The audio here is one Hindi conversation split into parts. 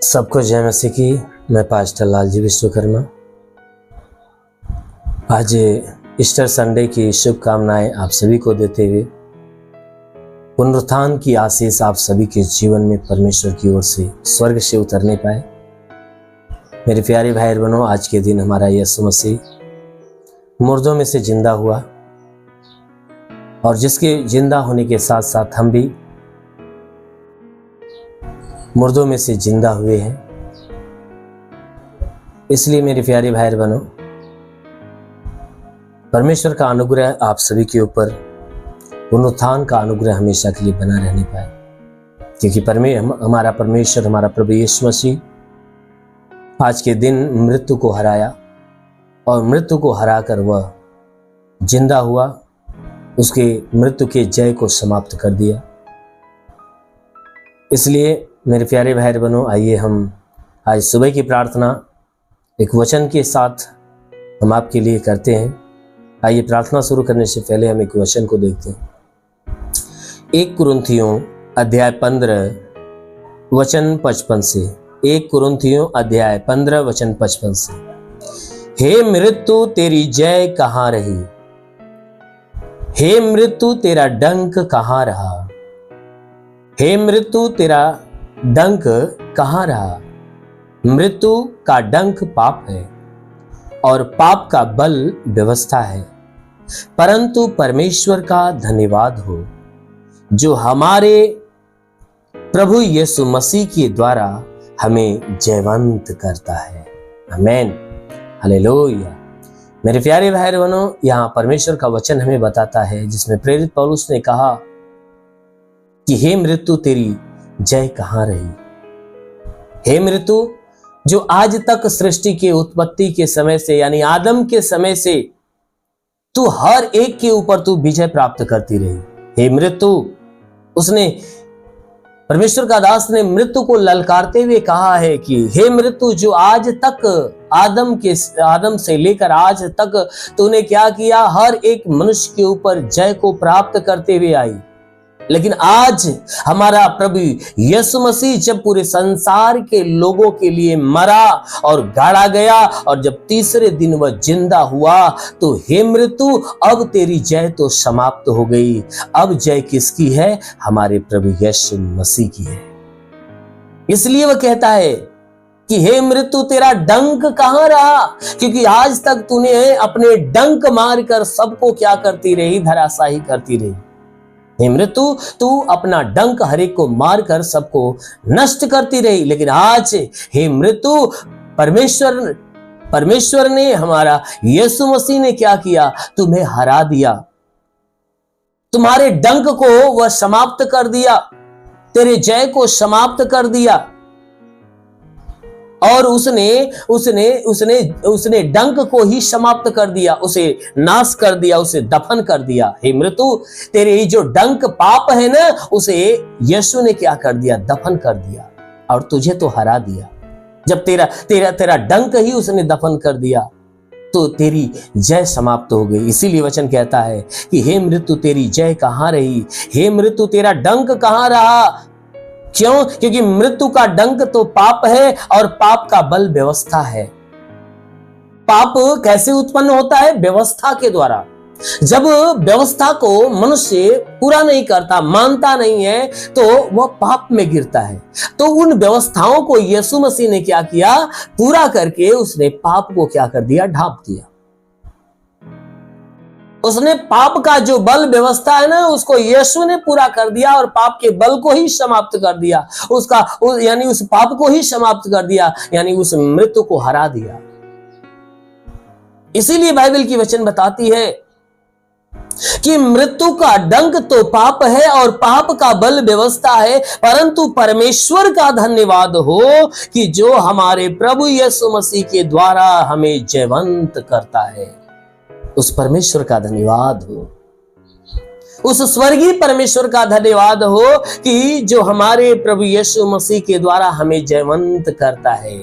सबको जय मसीह की। मैं पास्टर लालजी विश्वकर्मा। आज ईस्टर संडे की शुभकामनाएं आप सभी को देते हुए पुनरुत्थान की आशीष आप सभी के जीवन में परमेश्वर की ओर से स्वर्ग से उतरने पाए। मेरे प्यारे भाई बहनों, आज के दिन हमारा यीशु मसीह मुर्दों में से जिंदा हुआ और जिसके जिंदा होने के साथ साथ हम भी मुर्दों में से जिंदा हुए हैं। इसलिए मेरे प्यारे भाई बहनों, परमेश्वर का अनुग्रह आप सभी के ऊपर, पुनरुत्थान का अनुग्रह हमेशा के लिए बना रहने पाए, क्योंकि हमारा परमेश्वर, हमारा प्रभु यीशु मसीह आज के दिन मृत्यु को हराया और मृत्यु को हराकर वह जिंदा हुआ, उसके मृत्यु के जय को समाप्त कर दिया। इसलिए मेरे प्यारे भाई बहनों, आइए हम आज सुबह की प्रार्थना एक वचन के साथ हम आपके लिए करते हैं। आइए प्रार्थना शुरू करने से पहले हम एक वचन को देखते हैं। 1 कुरिन्थियों अध्याय 15 वचन 55 से। 1 कुरिन्थियों अध्याय 15 वचन 55 से। हे मृत्यु तेरी जय कहाँ रही, हे मृत्यु तेरा डंक कहाँ रहा, हे मृत्यु तेरा डंक कहाँ रहा। मृत्यु का डंक पाप है और पाप का बल व्यवस्था है, परंतु परमेश्वर का धन्यवाद हो जो हमारे प्रभु यीशु मसीह के द्वारा हमें जयवंत करता है। आमीन, हालेलुया। मेरे प्यारे भाई बहनों, यहाँ परमेश्वर का वचन हमें बताता है, जिसमें प्रेरित पौलुस ने कहा कि हे मृत्यु तेरी जय कहाँ रही। हे मृत्यु, जो आज तक सृष्टि के उत्पत्ति के समय से, यानी आदम के समय से तू हर एक के ऊपर तू विजय प्राप्त करती रही। हे मृत्यु, उसने, परमेश्वर का दास ने मृत्यु को ललकारते हुए कहा है कि हे मृत्यु, जो आज तक आदम से लेकर आज तक तूने क्या किया, हर एक मनुष्य के ऊपर जय को प्राप्त करते हुए आई। लेकिन आज हमारा प्रभु यीशु मसीह जब पूरे संसार के लोगों के लिए मरा और गाड़ा गया और जब तीसरे दिन वह जिंदा हुआ, तो हे मृत्यु अब तेरी जय तो समाप्त हो गई। अब जय किसकी है? हमारे प्रभु यीशु मसीह की है। इसलिए वह कहता है कि हे मृत्यु तेरा डंक कहाँ रहा, क्योंकि आज तक तूने अपने डंक मारकर सबको क्या करती रही? धराशायी करती रही। हे मृत्यु, तू अपना डंक हर एक को मारकर सबको नष्ट करती रही। लेकिन आज हे मृत्यु, परमेश्वर ने, हमारा यीशु मसीह ने क्या किया? तुम्हें हरा दिया। तुम्हारे डंक को वह समाप्त कर दिया, तेरे जय को समाप्त कर दिया और उसने डंक को ही समाप्त कर दिया, उसे नाश कर दिया, उसे दफन कर दिया। हे मृत्यु, तेरे जो डंक पाप है ना, उसे यीशु ने क्या कर दिया? दफन कर दिया और तुझे तो हरा दिया। जब तेरा डंक ही उसने दफन कर दिया, तो तेरी जय समाप्त हो गई। इसीलिए वचन कहता है कि हे मृत्यु तेरी जय कहाँ रही, हे मृत्यु तेरा डंक कहाँ रहा। क्यों? क्योंकि मृत्यु का डंक तो पाप है और पाप का बल व्यवस्था है। पाप कैसे उत्पन्न होता है? व्यवस्था के द्वारा। जब व्यवस्था को मनुष्य पूरा नहीं करता, मानता नहीं है, तो वह पाप में गिरता है। तो उन व्यवस्थाओं को यीशु मसीह ने क्या किया? पूरा करके उसने पाप को क्या कर दिया? ढांप दिया। उसने पाप का जो बल व्यवस्था है ना, उसको यीशु ने पूरा कर दिया और पाप के बल को ही समाप्त कर दिया। यानी उस पाप को ही समाप्त कर दिया, यानी उस मृत्यु को हरा दिया। इसीलिए बाइबल की वचन बताती है कि मृत्यु का डंक तो पाप है और पाप का बल व्यवस्था है, परंतु परमेश्वर का धन्यवाद हो कि जो हमारे प्रभु यीशु मसीह के द्वारा हमें जयवंत करता है। उस परमेश्वर का धन्यवाद हो, उस स्वर्गीय परमेश्वर का धन्यवाद हो कि जो हमारे प्रभु यीशु मसीह के द्वारा हमें जयवंत करता है।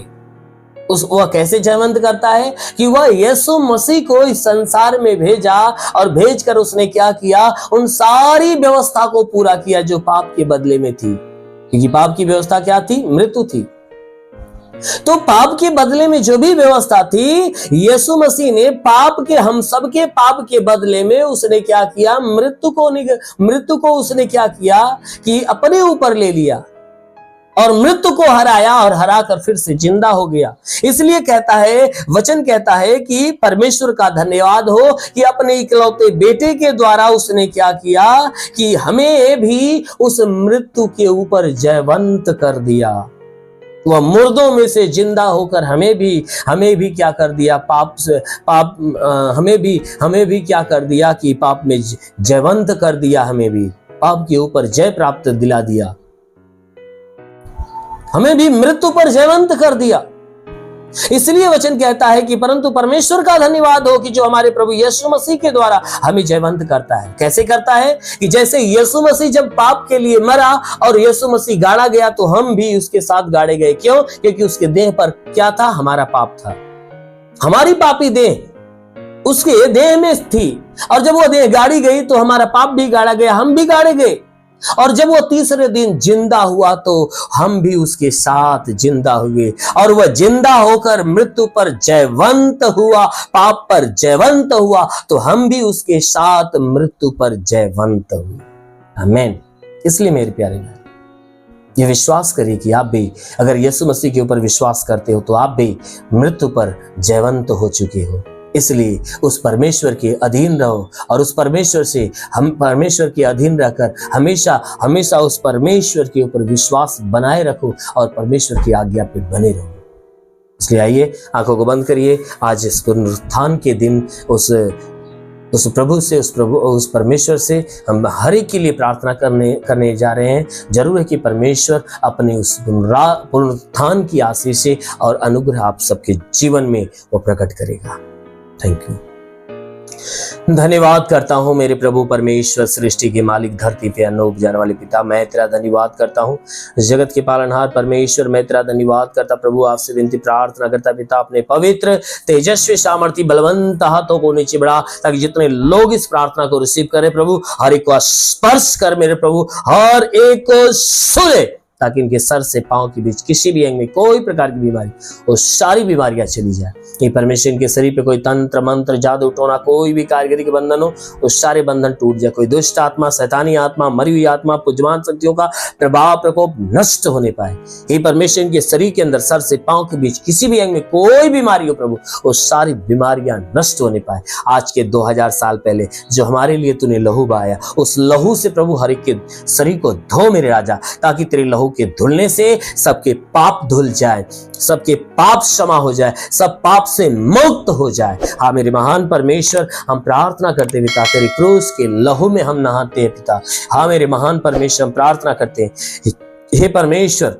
वह कैसे जयवंत करता है? कि वह यीशु मसीह को इस संसार में भेजा और भेजकर उसने क्या किया? उन सारी व्यवस्था को पूरा किया जो पाप के बदले में थी। क्योंकि पाप की व्यवस्था क्या थी? मृत्यु थी। तो पाप के बदले में जो भी व्यवस्था थी, यीशु मसीह ने पाप के, हम सबके पाप के बदले में उसने क्या किया, मृत्यु को उसने क्या किया कि अपने ऊपर ले लिया और मृत्यु को हराया और हरा कर फिर से जिंदा हो गया। इसलिए कहता है, वचन कहता है कि परमेश्वर का धन्यवाद हो कि अपने इकलौते बेटे के द्वारा उसने क्या किया कि हमें भी उस मृत्यु के ऊपर जयवंत कर दिया। वह मुर्दों में से जिंदा होकर हमें भी क्या कर दिया, हमें भी क्या कर दिया कि पाप में जयवंत कर दिया, हमें भी पाप के ऊपर जय प्राप्त दिला दिया, हमें भी मृत्यु पर जयवंत कर दिया। इसलिए वचन कहता है कि परंतु परमेश्वर का धन्यवाद हो कि जो हमारे प्रभु यीशु मसीह के द्वारा हमें जयवंत करता है। कैसे करता है कि जैसे यीशु मसीह जब पाप के लिए मरा और यीशु मसीह गाड़ा गया तो हम भी उसके साथ गाड़े गए। क्यों? क्योंकि उसके देह पर क्या था, हमारा पाप था, हमारी पापी देह उसके देह में थी, और जब वो देह गाड़ी गई तो हमारा पाप भी गाड़ा गया, हम भी गाड़े गए। और जब वो तीसरे दिन जिंदा हुआ तो हम भी उसके साथ जिंदा हुए, और वह जिंदा होकर मृत्यु पर जयवंत हुआ, पाप पर जयवंत हुआ, तो हम भी उसके साथ मृत्यु पर जयवंत हुए। आमीन। इसलिए मेरे प्यारे भाई, ये विश्वास करिए कि आप भी अगर यीशु मसीह के ऊपर विश्वास करते हो तो आप भी मृत्यु पर जयवंत हो चुके हो। इसलिए उस परमेश्वर के अधीन रहो और उस परमेश्वर से हम परमेश्वर के अधीन रहकर हमेशा हमेशा उस परमेश्वर के ऊपर विश्वास बनाए रखो और परमेश्वर की आज्ञा पे बने रहो। इसलिए आइए आंखों को बंद करिए। आज इस पुनरुत्थान के दिन उस प्रभु से, उस परमेश्वर से हम हर एक के लिए प्रार्थना करने जा रहे हैं। जरूर है कि परमेश्वर अपने उस पुनरुत्थान की आशीष से और अनुग्रह आप सबके जीवन में वो प्रकट करेगा। Thank you. धन्यवाद करता हूँ मेरे प्रभु परमेश्वर, सृष्टि के मालिक, धरती पे अन्न उपजाने वाले पिता, मैं तेरा धन्यवाद करता हूँ। जगत के पालनहार परमेश्वर, मैं तेरा धन्यवाद करता प्रभु, आपसे विनती प्रार्थना करता पिता, अपने पवित्र तेजस्वी सामर्थी बलवंत हाथों को नीचे बढ़ा ताकि जितने लोग इस प्रार्थना को रिसीव करें प्रभु, हर एक को स्पर्श कर मेरे प्रभु, हर एक को सुने, ताकि इनके सर से पांव के बीच किसी भी अंग में कोई प्रकार की बीमारी, वो सारी बीमारियां चली जाए। कि परमेश्वर इनके शरीर पे कोई तंत्र मंत्र जादू टोना कोई भी कारीगरी के बंधन हो, वो सारे बंधन टूट जाए। कोई दुष्ट आत्मा, शैतानी आत्मा, मरी हुई आत्मा, पुजमान शक्तियों का प्रभाव प्रकोप नष्ट होने पाए। हे परमेश्वर इनके शरीर के अंदर सर से पांव के बीच किसी भी अंग में कोई बीमारी हो प्रभु, वो सारी बीमारियां नष्ट होने पाए। आज के 2000 साल पहले जो हमारे लिए तूने लहू बहाया, उस लहू से प्रभु हर एक के शरीर को धो मेरे राजा, ताकि तेरे लहू के धुलने से सबके पाप धुल जाए, सबके पाप क्षमा हो जाए, सब पाप से मुक्त हो जाए। हाँ मेरे महान परमेश्वर, हम प्रार्थना करते पिता, तेरी क्रूस के लहू में हम नहाते हैं पिता। हाँ मेरे महान परमेश्वर, हम प्रार्थना करते हैं, हे परमेश्वर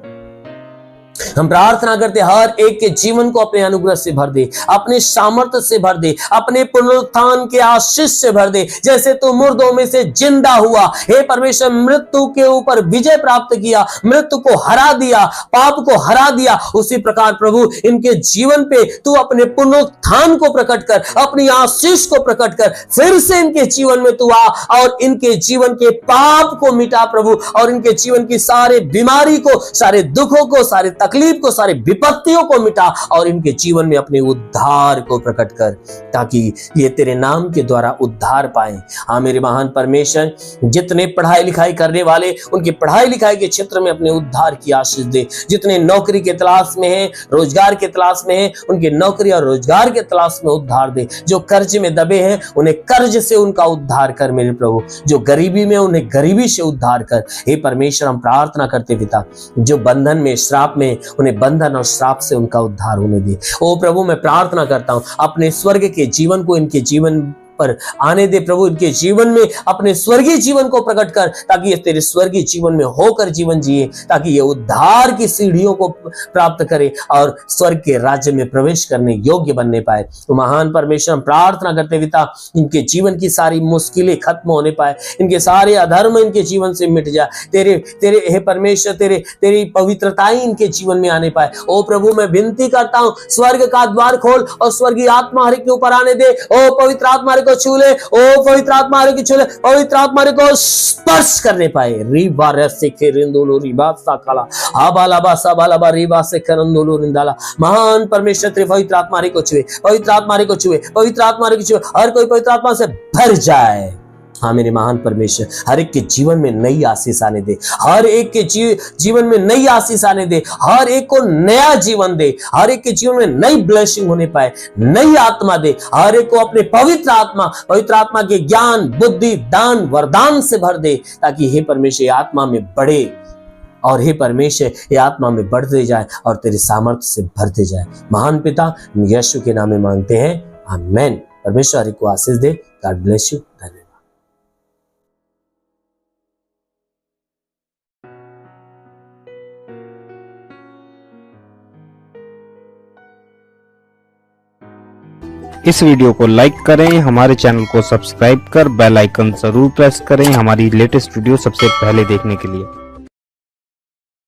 हम प्रार्थना करते हर एक के जीवन को अपने अनुग्रह से भर दे, अपने सामर्थ्य से भर दे, अपने पुनरुत्थान के आशीष से भर दे। जैसे तू मुर्दों में से जिंदा हुआ, हे परमेश्वर, मृत्यु के ऊपर विजय प्राप्त किया, मृत्यु को हरा दिया, पाप को हरा दिया, उसी प्रकार प्रभु इनके जीवन पे तू अपने पुनरुत्थान को प्रकट कर, अपनी आशीष को प्रकट कर, फिर से इनके जीवन में तू आ और इनके जीवन के पाप को मिटा प्रभु, और इनके जीवन की सारे बीमारी को, सारे दुखों को, सारे तकलीफ को, सारी विपत्तियों को मिटा और इनके जीवन में अपने उद्धार को प्रकट कर, ताकि ये तेरे नाम के द्वारा उद्धार पाए। हाँ मेरे महान परमेश्वर, जितने पढ़ाई लिखाई करने वाले, उनकी पढ़ाई लिखाई के क्षेत्र में अपने उद्धार की आशीष दे। जितने नौकरी के तलाश में हैं, रोजगार के तलाश में हैं, उनकी नौकरी और रोजगार के तलाश में उद्धार दे। जो कर्ज में दबे हैं, उन्हें कर्ज से उनका उद्धार कर मेरे प्रभु। जो गरीबी में, उन्हें गरीबी से उद्धार कर। हे परमेश्वर, हम प्रार्थना करते पिता, जो बंधन में, श्राप में, उन्हें बंधन और श्राप से उनका उद्धार होने दे। ओ प्रभु, मैं प्रार्थना करता हूं, अपने स्वर्ग के जीवन को इनके जीवन पर आने दे प्रभु, इनके जीवन में अपने स्वर्गीय जीवन को प्रकट कर, ताकि ये तेरे स्वर्गीय जीवन में होकर जीवन जिए, ताकि ये उद्धार की सीढ़ियों को प्राप्त करे और स्वर्ग के राज्य में प्रवेश करने योग्य बनने पाए। तो महान परमेश्वर, हम प्रार्थना करते पिता, इनके जीवन की सारी मुश्किलें खत्म होने पाए, इनके सारे अधर्म इनके जीवन से मिट जाए। तेरे हे परमेश्वर, तेरी पवित्रताएं इनके जीवन में आने पाए। ओ प्रभु, मैं विनती करता हूं, स्वर्ग का द्वार खोल और स्वर्गीय आत्मा हर एक के ऊपर आने दे। ओ पवित्र आत्मा को छू ले, ओ पवित्र आत्मा हर एक को छू ले, पवित्र आत्मा हर एक को स्पर्श करने पाए। रीबा रसे के रिंदोलो रीबा साकाला आबालाबा साबालाबा रीबा से करंदोलो रिंदाला। महान परमेश्वर तेरे पवित्र आत्मा हर एक को छुए, पवित्र आत्मा हर एक को छुए, पवित्र आत्मा हर एक को छुए, हर कोई पवित्र आत्मा से भर जाए। हाँ मेरे महान परमेश्वर, हर एक के जीवन में नई आशीष आने दे, हर एक के जीवन में नई आशीष आने दे, हर एक को नया जीवन दे, हर एक के जीवन में नई ब्लेसिंग होने पाए, नई आत्मा दे, हर एक को अपने पवित्र आत्मा के ज्ञान, बुद्धि, दान, वरदान से भर दे, ताकि हे परमेश्वर ये आत्मा में बढ़े, और हे परमेश्वर ये आत्मा में बढ़ते जाए और तेरे सामर्थ्य से भरते जाए। महान पिता यीशु के नाम में मांगते हैं, आमीन। परमेश्वर हर एक को आशीष दे। God bless you. धन्यवाद। इस वीडियो को लाइक करें, हमारे चैनल को सब्सक्राइब कर बेल आइकन जरूर प्रेस करें हमारी लेटेस्ट वीडियो सबसे पहले देखने के लिए।